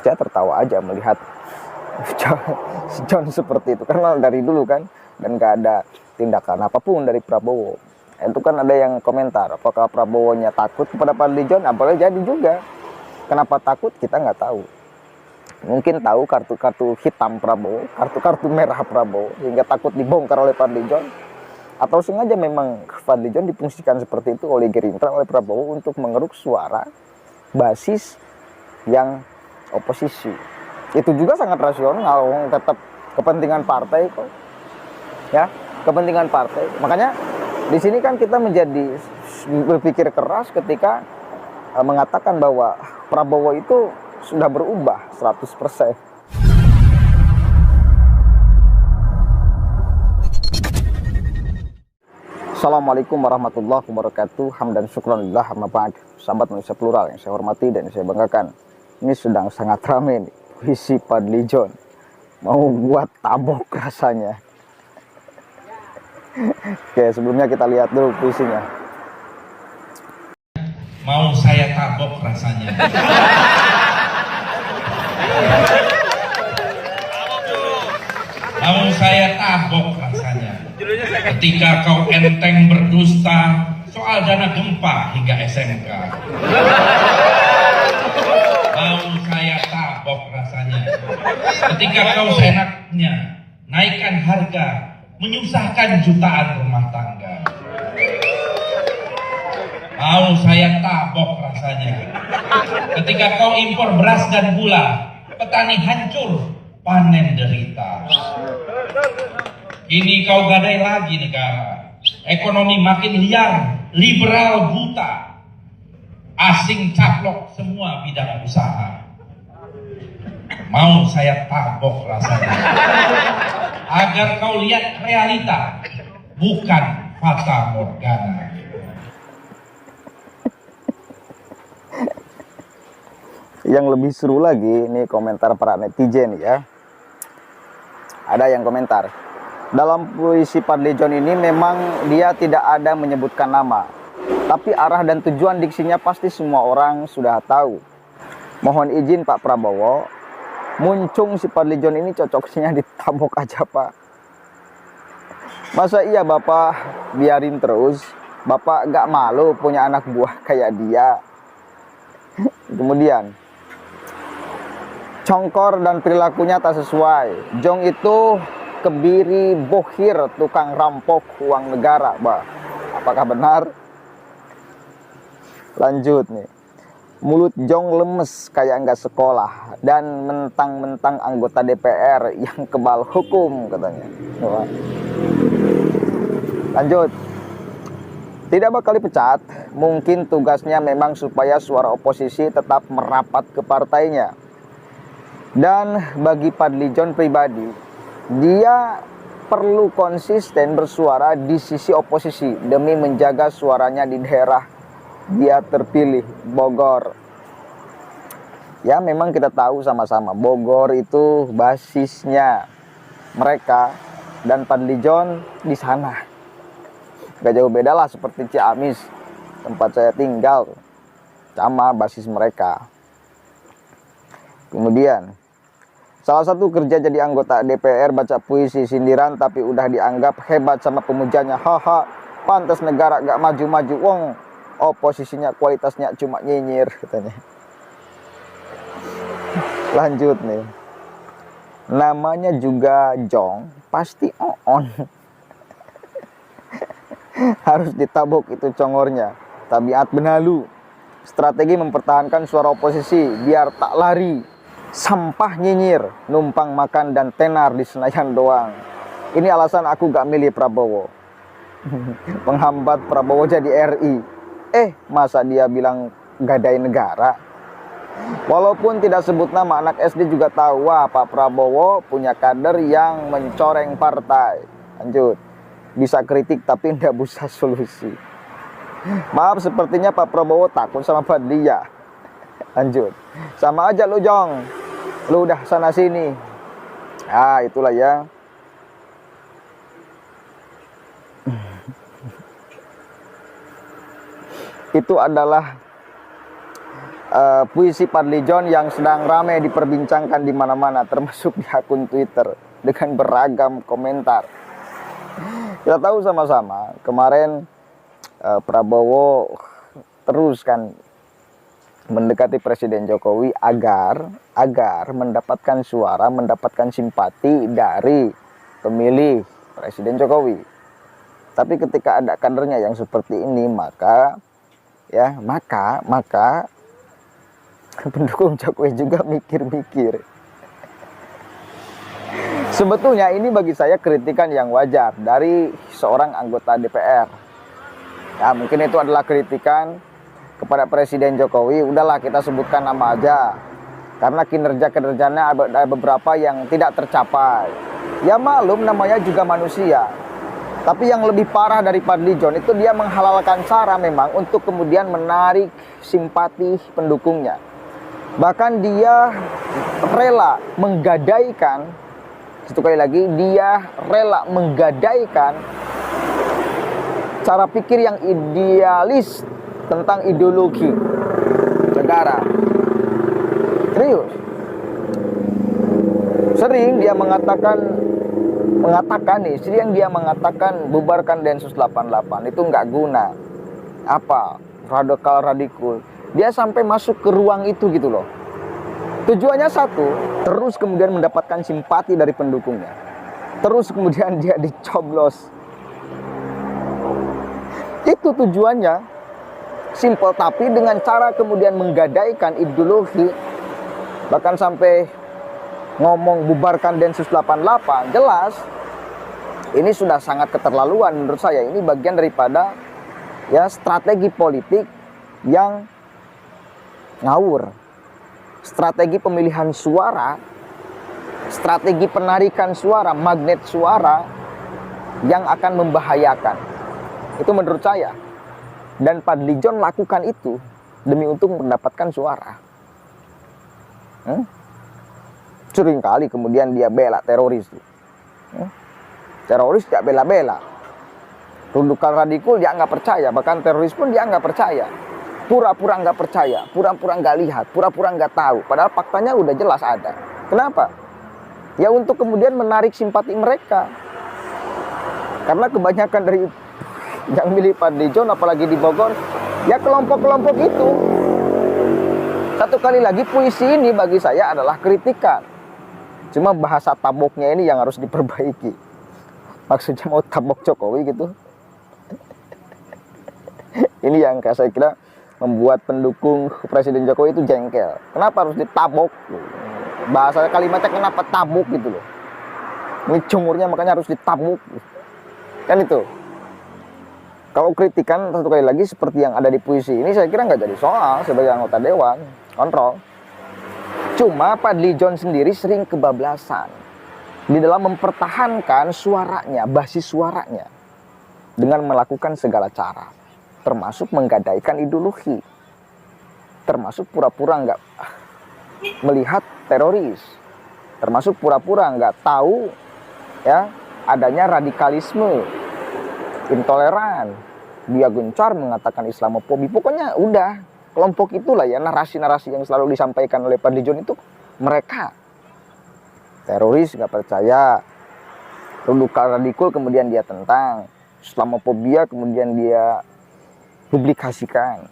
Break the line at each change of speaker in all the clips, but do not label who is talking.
Saya tertawa aja melihat John seperti itu, karena dari dulu kan, dan gak ada tindakan apapun dari Prabowo. Itu kan ada yang komentar, apakah Prabowo-nya takut kepada Fadly John? Boleh jadi juga. Kenapa takut kita nggak tahu. Mungkin tahu kartu-kartu hitam Prabowo, kartu-kartu merah Prabowo, sehingga takut dibongkar oleh Fadly John. Atau sengaja memang Fadly John difungsikan seperti itu oleh Gerindra, oleh Prabowo untuk mengeruk suara basis yang oposisi. Itu juga sangat rasional, tetap kepentingan partai kok. Ya, kepentingan partai. Makanya di sini kan kita menjadi berpikir keras ketika mengatakan bahwa Prabowo itu sudah berubah 100%. Assalamualaikum warahmatullahi wabarakatuh. Hamdan syukranillah amma ba'd. Sahabat Indonesia Plural yang saya hormati dan saya banggakan. Ini sedang sangat ramai nih, puisi Fadly John. Mau buat tabok rasanya. Oke, sebelumnya kita lihat dulu puisinya.
Mau saya tabok rasanya. Mau saya tabok rasanya. Ketika kau enteng berdusta soal dana gempa hingga SMK. Mau saya tabok rasanya. Ketika kau seenaknya naikkan harga, menyusahkan jutaan rumah tangga. Mau saya tabok rasanya. Ketika kau impor beras dan gula, petani hancur, panen derita. Kini kau gadai lagi negara, ekonomi makin liar, liberal buta, asing caplok semua bidang usaha. Mau saya tabok rasanya. Agar kau lihat realita, bukan fata morgana.
Yang lebih seru lagi, ini komentar para netizen ya. Ada yang komentar, dalam puisi Fadly John ini memang dia tidak ada menyebutkan nama, tapi arah dan tujuan diksinya pasti semua orang sudah tahu. Mohon izin Pak Prabowo, muncung si Fadly John ini cocoknya ditabok aja Pak. Masa iya Bapak biarin terus? Bapak gak malu punya anak buah kayak dia? Kemudian, congkor dan perilakunya tak sesuai. Jong itu kebiri bohir, tukang rampok uang negara, Bah. Apakah benar? Lanjut nih. Mulut Jong lemes kayak nggak sekolah dan mentang-mentang anggota DPR yang kebal hukum katanya. Wah. Lanjut. Tidak bakal dipecat, mungkin tugasnya memang supaya suara oposisi tetap merapat ke partainya. Dan bagi Fadly John pribadi, dia perlu konsisten bersuara di sisi oposisi demi menjaga suaranya di daerah dia terpilih, Bogor. Ya memang kita tahu sama-sama, Bogor itu basisnya mereka dan Fadly John di sana. Gak jauh beda lah seperti Ciamis, tempat saya tinggal, sama basis mereka. Kemudian, salah satu kerja jadi anggota DPR baca puisi sindiran tapi udah dianggap hebat sama pemujanya. Haha, pantas negara gak maju-maju, wong oposisinya kualitasnya cuma nyinyir katanya. Lanjut nih. Namanya juga Jong, pasti on. Harus ditabok itu congornya. Tabiat benalu. Strategi mempertahankan suara oposisi biar tak lari. Sampah nyinyir, numpang makan dan tenar di Senayan doang. Ini alasan aku gak milih Prabowo. Penghambat Prabowo jadi RI. Masa dia bilang gadai negara? Walaupun tidak sebut nama, anak SD juga tahu, wah Pak Prabowo punya kader yang mencoreng partai. Lanjut. Bisa kritik tapi tidak bisa solusi. Maaf, sepertinya Pak Prabowo takut sama Fadly ya. Lanjut. Sama aja lu Jong, lu udah sana sini. Itulah ya. Itu adalah puisi Fadly John yang sedang ramai diperbincangkan di mana-mana, termasuk di akun Twitter dengan beragam komentar. Kita tahu sama-sama kemarin Prabowo terus kan mendekati Presiden Jokowi agar mendapatkan suara, mendapatkan simpati dari pemilih Presiden Jokowi. Tapi ketika ada kadernya yang seperti ini, maka pendukung Jokowi juga mikir-mikir. Sebetulnya ini bagi saya kritikan yang wajar dari seorang anggota DPR. Ya, mungkin itu adalah kritikan kepada Presiden Jokowi. Udahlah, kita sebutkan nama aja. Karena kinerja-kinerjanya ada beberapa yang tidak tercapai. Ya maklum, namanya juga manusia. Tapi yang lebih parah dari Fadly John itu dia menghalalkan cara memang untuk kemudian menarik simpati pendukungnya. Bahkan dia rela menggadaikan, sekali lagi, dia rela menggadaikan cara pikir yang idealis tentang ideologi negara. Serius. Sering dia mengatakan bubarkan Densus 88 itu nggak guna. Apa? Radikal. Dia sampai masuk ke ruang itu gitu loh. Tujuannya satu, terus kemudian mendapatkan simpati dari pendukungnya. Terus kemudian dia dicoblos. Itu tujuannya. Simple, tapi dengan cara kemudian menggadaikan ideologi, bahkan sampai ngomong bubarkan Densus 88, jelas ini sudah sangat keterlaluan menurut saya. Ini bagian daripada ya strategi politik yang ngawur. Strategi pemilihan suara, strategi penarikan suara, magnet suara yang akan membahayakan. Itu menurut saya. Dan Fadly John lakukan itu demi untuk mendapatkan suara. Sering kali kemudian dia bela teroris. Teroris tidak bela-bela. Radikal dia nggak percaya, bahkan teroris pun dia nggak percaya. Pura-pura nggak percaya, pura-pura nggak lihat, pura-pura nggak tahu. Padahal faktanya udah jelas ada. Kenapa? Ya untuk kemudian menarik simpati mereka. Karena kebanyakan dari yang milih Fadly John, apalagi di Bogor, ya kelompok-kelompok itu. Satu kali lagi, puisi ini bagi saya adalah kritikan. Cuma bahasa taboknya ini yang harus diperbaiki. Maksudnya mau tabok Jokowi gitu. Ini yang saya kira membuat pendukung Presiden Jokowi itu jengkel. Kenapa harus ditabok? Bahasa kalimatnya kenapa tabok gitu loh. Ini jumurnya makanya harus ditabok. Kan itu. Kalau kritikan satu kali lagi seperti yang ada di puisi ini, saya kira nggak jadi soal sebagai anggota dewan kontrol. Cuma Fadly John sendiri sering kebablasan di dalam mempertahankan suaranya, basis suaranya, dengan melakukan segala cara, termasuk menggadaikan ideologi, termasuk pura-pura nggak melihat teroris, termasuk pura-pura nggak tahu ya adanya radikalisme, intoleran. Dia gencar mengatakan Islamofobi. Pokoknya udah kelompok itulah ya, narasi-narasi yang selalu disampaikan oleh Fadly John itu mereka teroris nggak percaya, radikal kemudian dia tentang, Islamofobia kemudian dia publikasikan.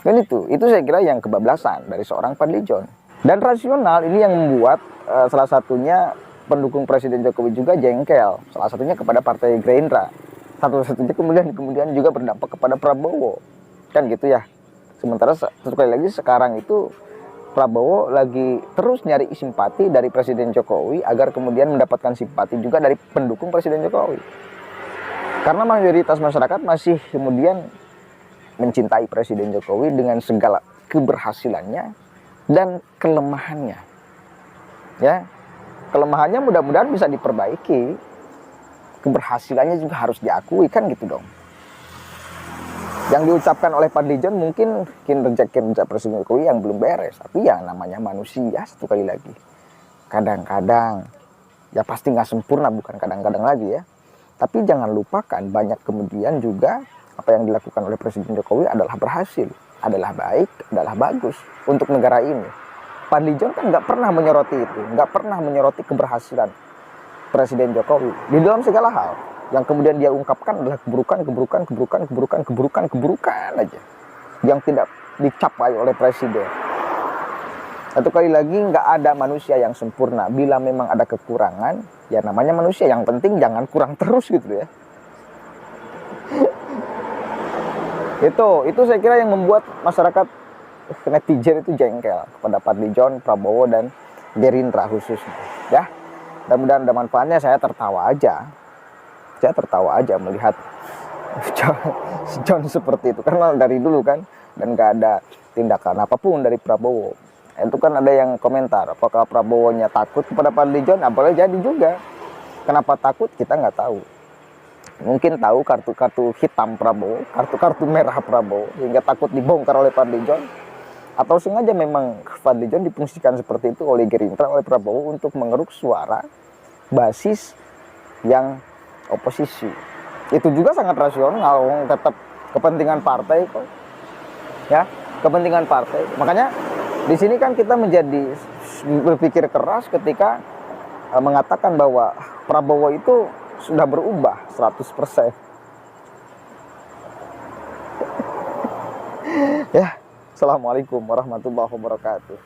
Dan itu saya kira yang kebablasan dari seorang Fadly John. Dan rasional ini yang membuat salah satunya pendukung Presiden Jokowi juga jengkel, salah satunya kepada Partai Gerindra, satu-satunya kemudian juga berdampak kepada Prabowo, kan gitu ya. Sementara satu kali lagi sekarang itu Prabowo lagi terus nyari simpati dari Presiden Jokowi agar kemudian mendapatkan simpati juga dari pendukung Presiden Jokowi, karena mayoritas masyarakat masih kemudian mencintai Presiden Jokowi dengan segala keberhasilannya dan kelemahannya, ya. Kelemahannya mudah-mudahan bisa diperbaiki, keberhasilannya juga harus diakui, kan gitu dong. Yang diucapkan oleh Fadly John mungkin kinerja Presiden Jokowi yang belum beres, tapi ya namanya manusia, satu kali lagi. Kadang-kadang, ya pasti nggak sempurna, bukan kadang-kadang lagi ya. Tapi jangan lupakan banyak kemudian juga apa yang dilakukan oleh Presiden Jokowi adalah berhasil. adalah baik, adalah bagus untuk negara ini. Fadly John kan nggak pernah menyoroti itu, nggak pernah menyoroti keberhasilan Presiden Jokowi di dalam segala hal. Yang kemudian dia ungkapkan adalah keburukan aja yang tidak dicapai oleh Presiden. Satu kali lagi, nggak ada manusia yang sempurna. Bila memang ada kekurangan, ya namanya manusia. Yang penting jangan kurang terus gitu ya. Itu saya kira yang membuat masyarakat netizen itu jengkel kepada Fadly John, Prabowo, dan Gerindra khususnya. Ya, mudah-mudahan ada manfaatnya. Saya tertawa aja melihat John seperti itu. Karena dari dulu kan, dan nggak ada tindakan apapun dari Prabowo. Itu kan ada yang komentar, apakah Prabowo-nya takut kepada Fadly John? Boleh jadi juga. Kenapa takut? Kita nggak tahu. Mungkin tahu kartu-kartu hitam Prabowo, kartu-kartu merah Prabowo, sehingga takut dibongkar oleh Fadly John. Atau sengaja memang Fadly John difungsikan seperti itu oleh Gerindra, oleh Prabowo untuk mengeruk suara basis yang oposisi. Itu juga sangat rasional, tetap kepentingan partai kok. Ya, kepentingan partai. Makanya di sini kan kita menjadi berpikir keras ketika mengatakan bahwa Prabowo itu sudah berubah 100%. Ya, Assalamualaikum warahmatullahi wabarakatuh.